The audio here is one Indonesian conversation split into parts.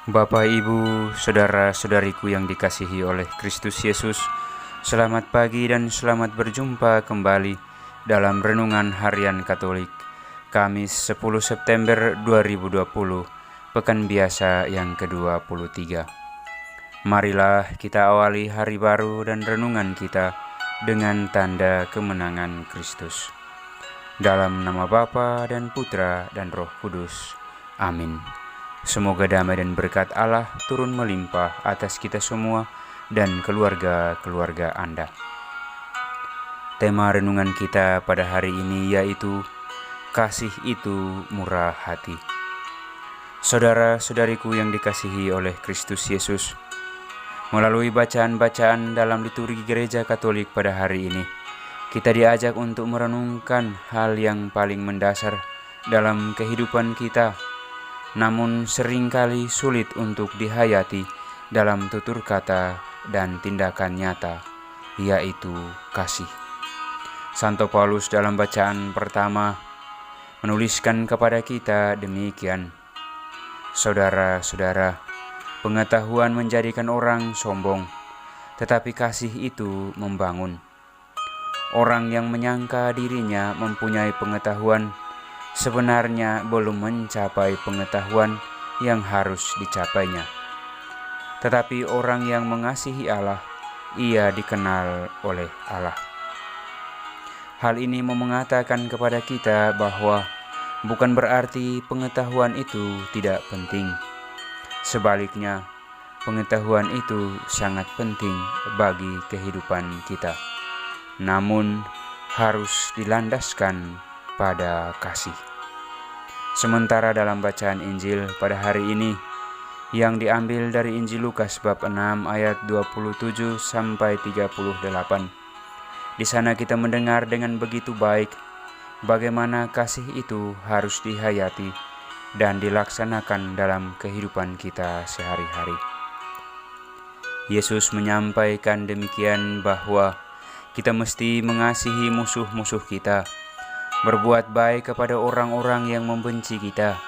Bapak, Ibu, saudara-saudariku yang dikasihi oleh Kristus Yesus, selamat pagi dan selamat berjumpa kembali dalam Renungan Harian Katolik, Kamis 10 September 2020, Pekan Biasa yang ke-23. Marilah kita awali hari baru dan renungan kita dengan tanda kemenangan Kristus. Dalam nama Bapa dan Putra dan Roh Kudus. Amin. Semoga damai dan berkat Allah turun melimpah atas kita semua dan keluarga-keluarga Anda. Tema renungan kita pada hari ini yaitu kasih itu murah hati. Saudara-saudariku yang dikasihi oleh Kristus Yesus, melalui bacaan-bacaan dalam liturgi Gereja Katolik pada hari ini, kita diajak untuk merenungkan hal yang paling mendasar dalam kehidupan kita, namun seringkali sulit untuk dihayati dalam tutur kata dan tindakan nyata, yaitu kasih. Santo Paulus dalam bacaan pertama menuliskan kepada kita demikian: Saudara-saudara, pengetahuan menjadikan orang sombong, tetapi kasih itu membangun. Orang yang menyangka dirinya mempunyai pengetahuan sebenarnya belum mencapai pengetahuan yang harus dicapainya. Tetapi orang yang mengasihi Allah, ia dikenal oleh Allah. Hal ini mengatakan kepada kita bahwa bukan berarti pengetahuan itu tidak penting. Sebaliknya, pengetahuan itu sangat penting bagi kehidupan kita. Namun, harus dilandaskan pada kasih. Sementara dalam bacaan Injil pada hari ini yang diambil dari Injil Lukas bab 6 ayat 27 sampai 38. Di sana kita mendengar dengan begitu baik bagaimana kasih itu harus dihayati dan dilaksanakan dalam kehidupan kita sehari-hari. Yesus menyampaikan demikian bahwa kita mesti mengasihi musuh-musuh kita, berbuat baik kepada orang-orang yang membenci kita,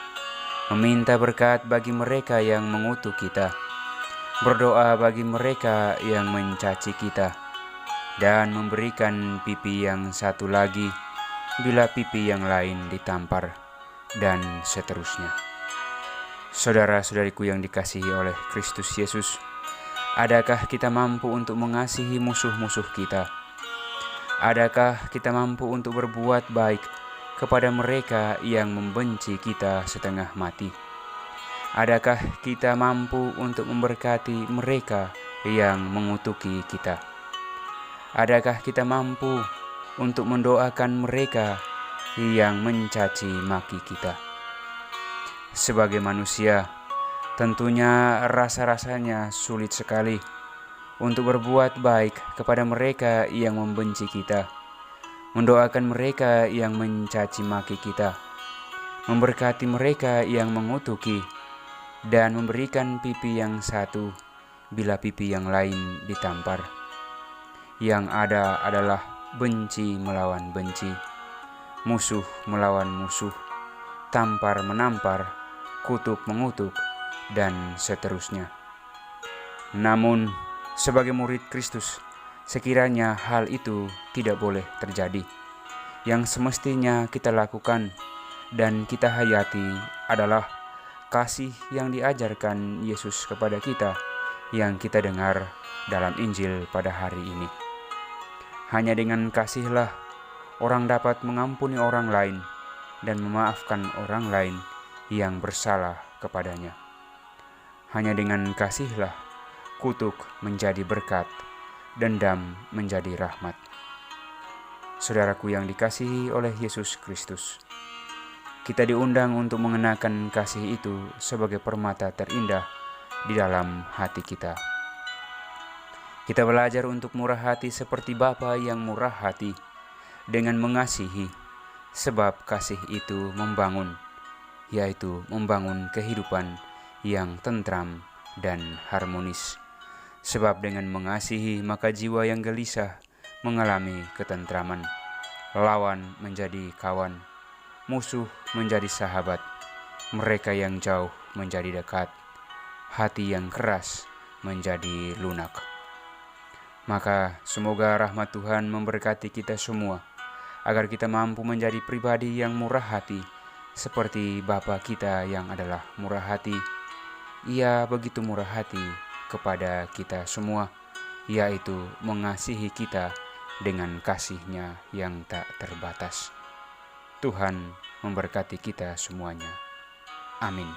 meminta berkat bagi mereka yang mengutuk kita, berdoa bagi mereka yang mencaci kita, dan memberikan pipi yang satu lagi bila pipi yang lain ditampar, dan seterusnya. Saudara-saudariku yang dikasihi oleh Kristus Yesus, adakah kita mampu untuk mengasihi musuh-musuh kita? Adakah kita mampu untuk berbuat baik kepada mereka yang membenci kita setengah mati? Adakah kita mampu untuk memberkati mereka yang mengutuki kita? Adakah kita mampu untuk mendoakan mereka yang mencaci maki kita? Sebagai manusia, tentunya rasa-rasanya sulit sekali untuk berbuat baik kepada mereka yang membenci kita, mendoakan mereka yang mencaci maki kita, memberkati mereka yang mengutuki, dan memberikan pipi yang satu bila pipi yang lain ditampar. Yang ada adalah benci melawan benci, musuh melawan musuh, tampar menampar, kutuk mengutuk, dan seterusnya. Namun, sebagai murid Kristus, sekiranya hal itu tidak boleh terjadi. Yang semestinya kita lakukan dan kita hayati adalah kasih yang diajarkan Yesus kepada kita yang kita dengar dalam Injil pada hari ini. Hanya dengan kasihlah orang dapat mengampuni orang lain dan memaafkan orang lain yang bersalah kepadanya. Hanya dengan kasihlah kutuk menjadi berkat, dendam menjadi rahmat. Saudaraku yang dikasihi oleh Yesus Kristus, kita diundang untuk mengenakan kasih itu sebagai permata terindah di dalam hati kita. Kita belajar untuk murah hati seperti Bapa yang murah hati, dengan mengasihi, sebab kasih itu membangun, yaitu membangun kehidupan yang tentram dan harmonis. Sebab dengan mengasihi maka jiwa yang gelisah mengalami ketentraman, lawan menjadi kawan, musuh menjadi sahabat, mereka yang jauh menjadi dekat, hati yang keras menjadi lunak. Maka semoga rahmat Tuhan memberkati kita semua, agar kita mampu menjadi pribadi yang murah hati, seperti Bapa kita yang adalah murah hati. Ia begitu murah hati kepada kita semua, yaitu mengasihi kita dengan kasih-Nya yang tak terbatas. Tuhan memberkati kita semuanya. Amin.